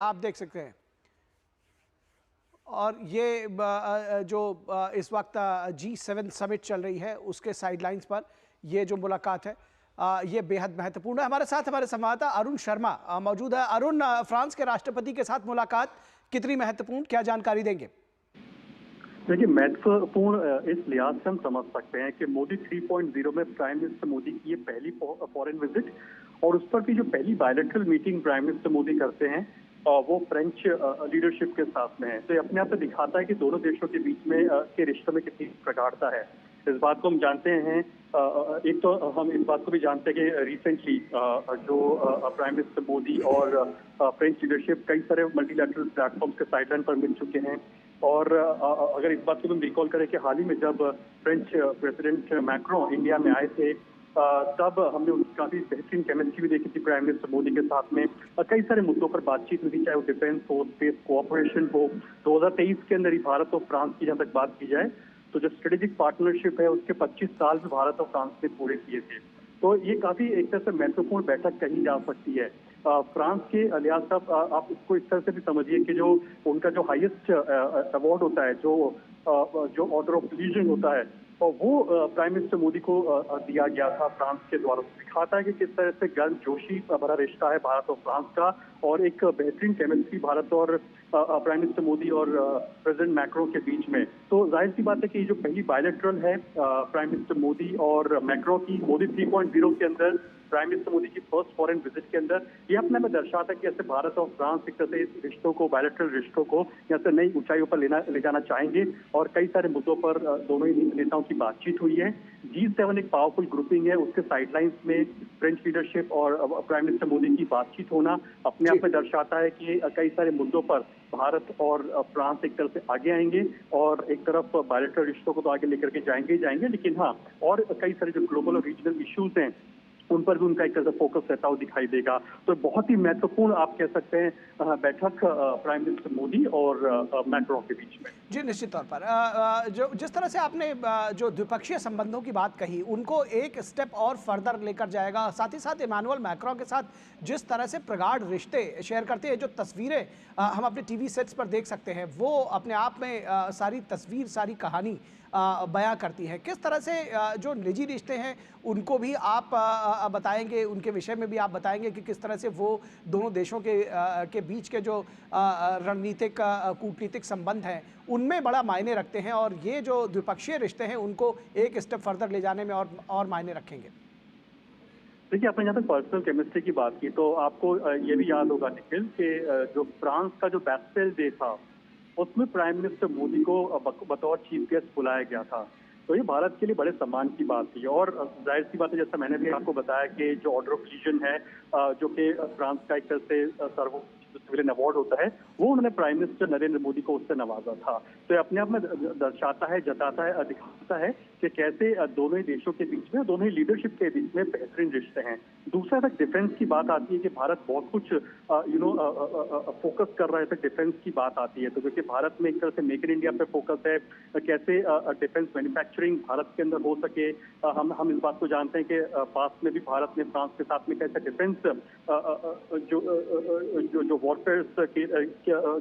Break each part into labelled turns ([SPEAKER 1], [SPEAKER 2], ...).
[SPEAKER 1] आप देख सकते हैं। और ये जो इस वक्त G7 समिट चल रही है उसके साइडलाइंस पर ये जो मुलाकात है ये बेहद महत्वपूर्ण है। हमारे साथ हमारे संवाददाता अरुण शर्मा मौजूद है। अरुण, फ्रांस के राष्ट्रपति के साथ मुलाकात कितनी महत्वपूर्ण, क्या जानकारी देंगे?
[SPEAKER 2] देखिए, महत्वपूर्ण इस लिहाज से हम समझ सकते हैं कि मोदी 3.0 में प्राइम मिनिस्टर मोदी की ये पहली फॉरेन विजिट, और उस पर भी जो पहली bilateral meeting prime minister Modi करते हैं वो फ्रेंच लीडरशिप के साथ में है। तो ये अपने आप में दिखाता है कि दोनों देशों के बीच में के रिश्तों में कितनी प्रगाढ़ता है। इस बात को हम जानते हैं। एक तो हम इस बात को भी जानते हैं कि रिसेंटली जो प्राइम मिनिस्टर मोदी और फ्रेंच लीडरशिप कई सारे मल्टीलैटरल प्लेटफॉर्म्स के साइडलाइन पर मिल चुके हैं। और अगर इस बात को हम रिकॉल करें कि हाल ही में जब फ्रेंच प्रेसिडेंट मैक्रोन इंडिया में आए थे, तब हमने उनकी काफी बेहतरीन केमिस्ट्री भी देखी थी प्राइम मिनिस्टर मोदी के साथ में। कई सारे मुद्दों पर बातचीत हुई थी, चाहे वो डिफेंस हो, स्पेस कोऑपरेशन हो। 2023 के अंदर ही भारत और फ्रांस की जहां तक बात की जाए तो जो स्ट्रेटेजिक पार्टनरशिप है उसके 25 साल भी भारत और फ्रांस ने पूरे किए थे। तो ये काफी एक तरह से महत्वपूर्ण बैठक कही जा सकती है। फ्रांस के लिहाज से आप इसको इस तरह से भी समझिए कि जो उनका जो हाईएस्ट अवार्ड होता है, जो ऑर्डर ऑफ लीजन होता है, और वो प्राइम मिनिस्टर मोदी को दिया गया था फ्रांस के द्वारा। दिखाता है कि किस तरह से गर्मजोशी भरा रिश्ता है भारत और फ्रांस का, और एक बेहतरीन केमिस्ट्री भारत और प्राइम मिनिस्टर मोदी और प्रेसिडेंट मैक्रो के बीच में। तो जाहिर सी बात है कि ये जो पहली बायलैटरल है प्राइम मिनिस्टर मोदी और मैक्रो की, मोदी 3.0 के अंदर प्राइम मिनिस्टर मोदी की फर्स्ट फॉरेन विजिट के अंदर, ये अपने में दर्शाता है कि ऐसे भारत और फ्रांस एक तरह से इस रिश्तों को, बायलैटरल रिश्तों को यहाँ से नई ऊंचाइयों पर ले जाना चाहेंगे। और कई सारे मुद्दों पर दोनों ही नेताओं की बातचीत हुई है। G7 एक पावरफुल ग्रुपिंग है, उसके साइडलाइंस में फ्रेंच लीडरशिप और प्राइम मिनिस्टर मोदी की बातचीत होना अपने आप में दर्शाता है कि कई सारे मुद्दों पर भारत और फ्रांस एक तरफ से आगे आएंगे, और एक तरफ बायलैटरल रिश्तों को तो आगे लेकर के जाएंगे ही जाएंगे, लेकिन हाँ, और कई सारे जो ग्लोबल और रीजनल इश्यूज हैं उन पर भी उनका एक तरह से फोकस रहता हुआ दिखाई देगा। तो बहुत ही महत्वपूर्ण आप कह सकते हैं बैठक प्राइम मिनिस्टर मोदी और मैक्रोन के बीच में।
[SPEAKER 1] जी, निश्चित तौर पर जो जिस तरह से आपने जो द्विपक्षीय संबंधों की बात कही उनको एक स्टेप और फर्दर लेकर जाएगा। साथ ही साथ इमानुएल मैक्रों के साथ जिस तरह से प्रगाढ़ रिश्ते शेयर करते हैं, जो तस्वीरें हम अपने टीवी सेट्स पर देख सकते हैं, वो अपने आप में सारी तस्वीर, सारी कहानी बयां करती है। किस तरह से जो निजी रिश्ते हैं उनको भी आप बताएंगे, उनके विषय में भी आप बताएंगे कि किस तरह से वो दोनों देशों के बीच के जो रणनीतिक कूटनीतिक संबंध हैं उनमें बड़ा मायने रखते हैं, और ये जो द्विपक्षीय रिश्ते हैं उनको एक स्टेप फर्दर ले जाने में और मायने रखेंगे।
[SPEAKER 2] देखिए, आपने जहाँ तक पर्सनल केमिस्ट्री की बात की तो आपको ये भी याद होगा निखिल कि जो फ्रांस का जो बैस्टेल डे था उसमें प्राइम मिनिस्टर मोदी को बतौर चीफ गेस्ट बुलाया गया था। तो ये भारत के लिए बड़े सम्मान की बात थी। और जाहिर सी बात है, जैसा मैंने भी आपको बताया कि जो ऑर्डर ऑफ लीजन है जो कि फ्रांस का एक तरह से सर्वोच्च सिविलियन अवार्ड होता है, वो उन्होंने प्राइम मिनिस्टर नरेंद्र मोदी को उससे नवाजा था। तो ये अपने आप में दर्शाता है, जताता है, दिखाता है कि कैसे दोनों ही देशों के बीच में, दोनों ही लीडरशिप के बीच में बेहतरीन रिश्ते हैं। दूसरा तक डिफेंस की बात आती है कि भारत बहुत कुछ फोकस कर रहा है, तक डिफेंस की बात आती है। तो क्योंकि भारत में एक तरह से मेक इन इंडिया पे फोकस है, कैसे डिफेंस मैन्युफैक्चरिंग भारत के अंदर हो सके। हम इस बात को जानते हैं कि पास में भी भारत ने फ्रांस के साथ में कैसे डिफेंस जो वॉरफेयर के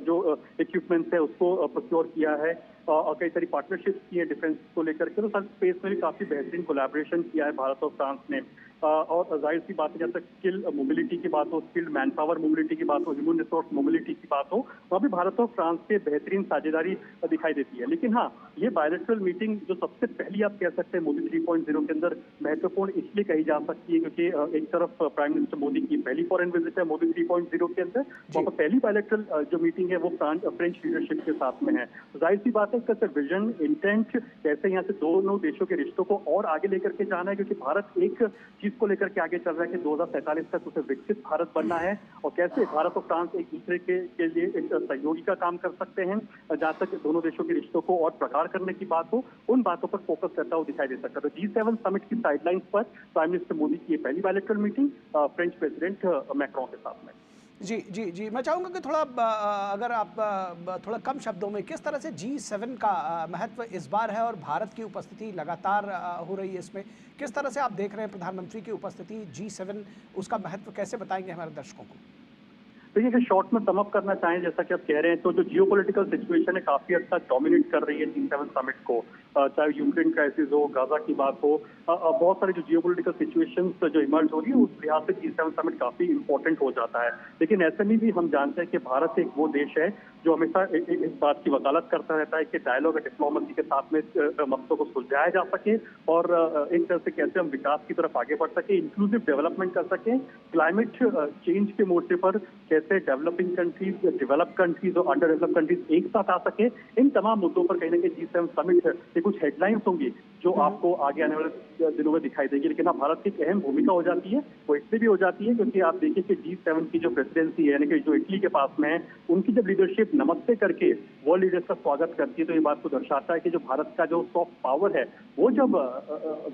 [SPEAKER 2] जो इक्विपमेंट्स है उसको प्रोक्योर किया है, और कई सारी पार्टनरशिप्स की है डिफेंस को लेकर के। तो सर स्पेस में भी काफी बेहतरीन कोलैबोरेशन किया है भारत और फ्रांस ने। और जाहिर सी बात है, जब तक स्किल मोबिलिटी की बात हो, स्किल्ड मैन पावर मोबिलिटी की बात हो, ह्यूमन रिसोर्स मोबिलिटी की बात हो, वहाँ भी भारत और फ्रांस के बेहतरीन साझेदारी दिखाई देती है। लेकिन हाँ, ये बायलैटरल मीटिंग जो सबसे पहली आप कह सकते हैं मोदी 3.0 के अंदर महत्वपूर्ण इसलिए कही जा सकती है क्योंकि एक तरफ प्राइम मिनिस्टर मोदी की पहली फॉरेन विजिट है मोदी 3.0 के अंदर, वहाँ पर पहली बायलैटरल जो मीटिंग है वो फ्रेंच लीडरशिप के साथ में है। तो जाहिर सी बात है, इसका विजन, इंटेंट, कैसे यहाँ से दोनों देशों के रिश्तों को और आगे लेकर के जाना है, क्योंकि भारत एक चीज को लेकर के आगे चल रहा है कि 2047 तक उसे विकसित भारत बनना है, और कैसे भारत और फ्रांस एक दूसरे के लिए एक सहयोगी का काम कर सकते हैं। जहां तक दोनों देशों के रिश्तों को और प्रगाढ़ करने की बात हो, उन बातों पर फोकस करता हुआ दिखाई दे सकता है। तो G7 समिट की साइडलाइंस पर प्राइम मिनिस्टर मोदी की पहली bilateral meeting French president Macron के साथ में।
[SPEAKER 1] जी जी जी, मैं चाहूँगा कि थोड़ा अगर आप थोड़ा कम शब्दों में किस तरह से G7 का महत्व इस बार है, और भारत की उपस्थिति लगातार हो रही है इसमें, किस तरह से आप देख रहे हैं प्रधानमंत्री की उपस्थिति G7, उसका महत्व कैसे बताएंगे हमारे दर्शकों को?
[SPEAKER 2] देखिए अगर शॉर्ट में समअप करना चाहें जैसा कि आप कह रहे हैं तो जो जियोपॉलिटिकल सिचुएशन है काफी हद तक डोमिनेट कर रही है G7 समिट को, चाहे यूक्रेन क्राइसिस हो, गाजा की बात हो, बहुत सारी जो जियोपॉलिटिकल सिचुएशंस जो इमर्ज हो रही है उस लिहाज से G7 समिट काफी इंपॉर्टेंट हो जाता है। लेकिन ऐसे में भी हम जानते हैं कि भारत एक वो देश है जो हमेशा इस बात की वकालत करता रहता है कि डायलॉग और डिप्लोमेसी के साथ में मसलों को सुलझाया जा सके और एक तरह से कैसे हम विकास की तरफ आगे बढ़ सके, इंक्लूसिव डेवलपमेंट कर सके, क्लाइमेट चेंज के मोर्चे पर कैसे डेवलपिंग कंट्रीज, डेवलप कंट्रीज और अंडर डेवलप कंट्रीज एक साथ आ सके। इन तमाम मुद्दों पर कहीं ना कहीं G7 समिट के कुछ हेडलाइंस होंगी जो आपको आगे आने वाले दिनों में दिखाई देगी। लेकिन हाँ, भारत की एक अहम भूमिका हो जाती है, वो इसलिए भी हो जाती है क्योंकि आप देखिए कि G7 की जो प्रेसिडेंसी है, यानी कि जो इटली के पास में है, उनकी जब लीडरशिप नमस्ते करके वर्ल्ड लीडर्स का स्वागत करती है तो ये बात को दर्शाता है कि जो भारत का जो सॉफ्ट पावर है वो जब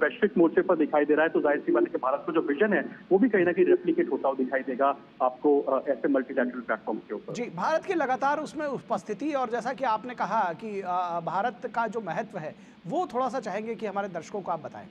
[SPEAKER 2] वैश्विक मोर्चे पर दिखाई दे रहा है तो जाहिर सी बात है कि भारत का जो विजन है वो भी कहीं ना कहीं रेप्लिकेट होता हुआ दिखाई देगा आपको ऐसे मल्टीलैटरल प्लेटफॉर्म के ऊपर।
[SPEAKER 1] जी, भारत की लगातार उसमें उपस्थिति और जैसा कि आपने कहा कि भारत का जो महत्व है वो थोड़ा सा चाहेंगे कि हमारे दर्शकों को आप बताएं।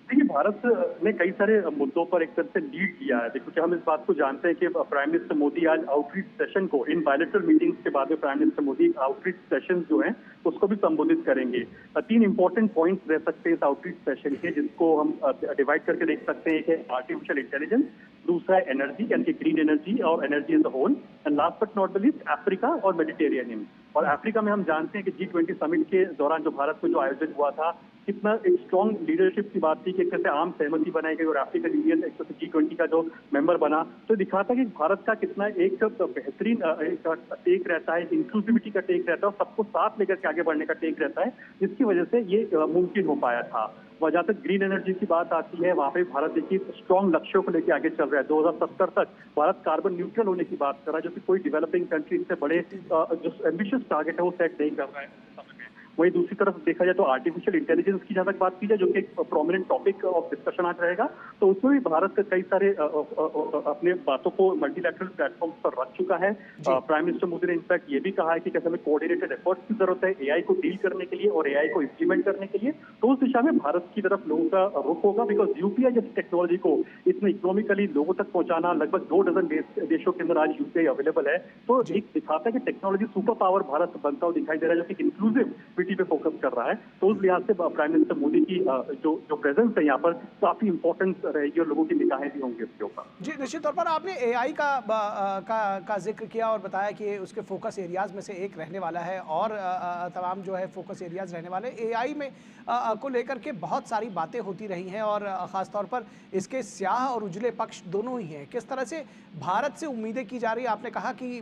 [SPEAKER 2] देखिए भारत ने कई सारे मुद्दों पर एक तरह से लीड किया है। देखो कि हम इस बात को जानते हैं कि प्राइम मिनिस्टर मोदी आज आउटरीच सेशन को, इन बायलैटरल मीटिंग्स के बाद में prime minister Modi outreach session जो हैं उसको भी संबोधित करेंगे। 3 इंपॉर्टेंट पॉइंट्स रह सकते हैं इस आउटरीच सेशन के जिसको हम डिवाइड करके देख सकते हैं कि आर्टिफिशियल इंटेलिजेंस, दूसरा है एनर्जी यानी कि ग्रीन एनर्जी और energy as a whole, and last but not the least Africa और मेडिटेरियन। और अफ्रीका में हम जानते हैं कि G20 समिट के दौरान जो भारत में जो आयोजन हुआ था कितना एक स्ट्रॉन्ग लीडरशिप की बात थी कि एक तरह से आम सहमति बनाई गई और अफ्रीकन यूनियन एक तरह से G20 का जो मेंबर बना तो दिखाता कि भारत का कितना एक बेहतरीन टेक रहता है, इंक्लूसिविटी का टेक रहता है और सबको साथ लेकर के आगे बढ़ने का टेक रहता है, जिसकी वजह से ये मुमकिन हो पाया था। और जहाँ तक ग्रीन एनर्जी की बात आती है वहाँ पे भारत देखिए स्ट्रॉन्ग लक्ष्यों को लेकर आगे चल रहा है। 2070 तक भारत कार्बन न्यूट्रल होने की बात कर रहा है, जो कि कोई डेवलपिंग कंट्री से बड़े जो एम्बिशियस टारगेट है वो सेट नहीं कर रहा है। वही दूसरी तरफ देखा जाए तो आर्टिफिशियल इंटेलिजेंस की जहां तक बात की जाए जो कि एक प्रोमिनेंट टॉपिक ऑफ डिस्कशन आज रहेगा, तो उसमें भी भारत कई सारे अपने बातों को मल्टीलैटरल प्लेटफॉर्म पर रख चुका है। प्राइम मिनिस्टर मोदी ने इनफैक्ट ये भी कहा है कि कैसे हमें कोऑर्डिनेटेड एफर्ट्स की जरूरत है एआई को डील करने के लिए और एआई को इंप्लीमेंट करने के लिए, तो उस दिशा में भारत की तरफ लोगों का रुख होगा। बिकॉज यूपीआई जैसी टेक्नोलॉजी को इतने इकोनॉमिकली लोगों तक पहुंचाना, लगभग 2 डजन देशों के अंदर आज यूपीआई अवेलेबल है, तो एक दिखाता है कि टेक्नोलॉजी सुपर पावर भारत बनता हुआ दिखाई दे रहा है जो कि इंक्लूसिविटी पे फोकस कर रहा है। तो उस लिहाज से प्राइम मिनिस्टर मोदी की जो प्रेजेंस है यहाँ पर काफी इंपॉर्टेंस रहेगी और लोगों की निगाहें भी होंगी उसके ऊपर।
[SPEAKER 1] जी, निश्चित तौर पर आपने एआई का जिक्र किया और बताया कि उसके फोकस एरियाज में से एक रहने वाला है और तमाम जो है फोकस एरियाज रहने वाले एआई में को लेकर के बहुत सारी बातें होती रही हैं और ख़ास तौर पर इसके स्याह और उजले पक्ष दोनों ही हैं। किस तरह से भारत से उम्मीदें की जा रही है? आपने कहा कि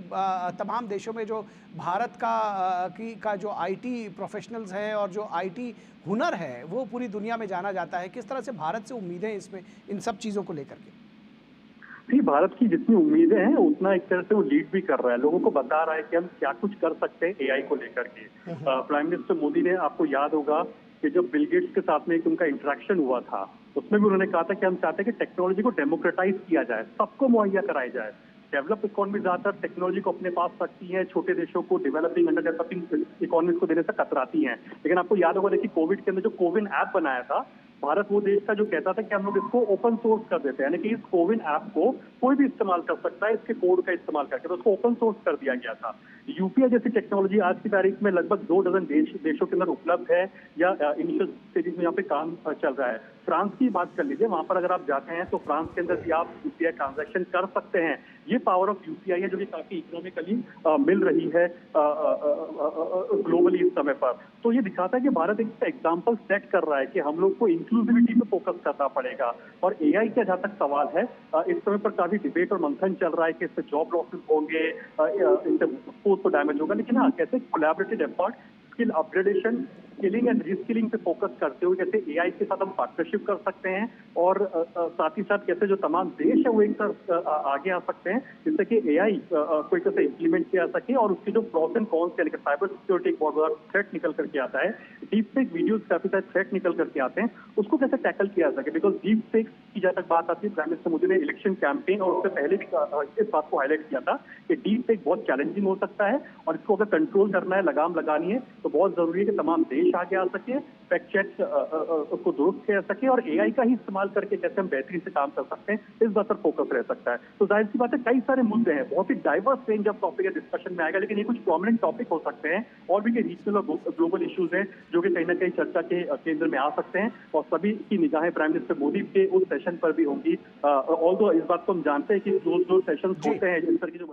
[SPEAKER 1] तमाम देशों में जो भारत का जो आईटी प्रोफेशनल्स हैं और जो आईटी हुनर है वो पूरी दुनिया में जाना जाता है। किस तरह से भारत से उम्मीदें इसमें इन सब चीज़ों को लेकर के?
[SPEAKER 2] भारत की जितनी उम्मीदें हैं उतना एक तरह से वो लीड भी कर रहा है, लोगों को बता रहा है कि हम क्या कुछ कर सकते हैं एआई को लेकर के। प्राइम मिनिस्टर मोदी ने, आपको याद होगा कि जब बिल गेट्स के साथ में एक उनका इंटरेक्शन हुआ था उसमें भी उन्होंने कहा था कि हम चाहते हैं कि टेक्नोलॉजी को डेमोक्रेटाइज किया जाए, सबको मुहैया कराई जाए। डेवलप इकोनॉमी ज्यादातर टेक्नोलॉजी को अपने पास रखती है, छोटे देशों को डेवलपिंग अंडर डेवलपिंग इकोनॉमीज को देने से कतराती हैं। लेकिन आपको याद होगा देखिए कोविड के अंदर जो कोविन ऐप बनाया था, भारत वो देश था जो कहता था कि हम लोग इसको ओपन सोर्स कर देते हैं, यानी कि इस कोविन ऐप को कोई भी इस्तेमाल कर सकता है इसके कोड का इस्तेमाल करके, तो उसको ओपन सोर्स कर दिया गया था। यूपीआई जैसी टेक्नोलॉजी आज की तारीख में लगभग 2 डजन देशों के अंदर उपलब्ध है या इनिशियल स्टेजेस में यहाँ पे काम चल रहा है। फ्रांस की बात कर लीजिए, वहां पर अगर आप जाते हैं तो फ्रांस के अंदर भी आप यूपीआई ट्रांजैक्शन कर सकते हैं। ये पावर ऑफ यूपीआई है जो कि काफी इकोनॉमिकली मिल रही है ग्लोबली इस समय पर। तो ये दिखाता है कि भारत एक एग्जाम्पल सेट कर रहा है कि हम लोग को इंक्लूसिविटी पे फोकस करना पड़ेगा। और एआई का जहां तक सवाल है, इस समय पर काफी डिबेट और मंथन चल रहा है कि इससे जॉब लॉसेस होंगे, इससे तो डैमेज होगा, लेकिन हाँ कैसे collaborative effort, skill upgradation, skilling and reskilling पे फोकस करते हुए कैसे एआई के साथ हम पार्टनरशिप कर सकते हैं और साथ ही साथ कैसे जो तमाम देश है वो एक तरफ आगे आ सकते हैं जिससे कि एआई को एक तरह से इम्प्लीमेंट किया जा सके और उसके जो प्रोस एंड कॉन्स यानी कि साइबर सिक्योरिटी एक बहुत बड़ा थ्रेट निकल करके आता है, डीप फेक वीडियोज काफी सारे थ्रेट निकल करके आते हैं, उसको कैसे टैकल किया जा सके। बिकॉज डीप फेक की जहां तक बात आती है, प्राइम मिनिस्टर मोदी ने इलेक्शन कैंपेन और उससे पहले भी इस बात को हाईलाइट किया था कि डीप फेक बहुत चैलेंजिंग हो सकता है और इसको अगर कंट्रोल करना है, लगाम लगानी है, तो बहुत जरूरी है कि तमाम देश पेश आगे आ सके, फैक्ट चेक को दुरुस्त किया जा सके और एआई का ही इस्तेमाल करके कैसे हम बेहतरी से काम कर सकते हैं, इस बात पर फोकस रह सकता है। तो जाहिर सी बात है, कई सारे मुद्दे हैं, बहुत ही डाइवर्स रेंज ऑफ टॉपिक है डिस्कशन में आएगा, लेकिन ये कुछ प्रोमिनेंट टॉपिक हो सकते हैं और भी रीजनल और ग्लोबल इश्यूज हैं जो कि कहीं ना कहीं चर्चा के केंद्र में आ सकते हैं और सभी की निगाहें प्राइम मिनिस्टर मोदी के उस सेशन पर भी होंगी। ऑल्दो इस बात को हम जानते हैं कि जो सेशन होते हैं, जिस तरह की जो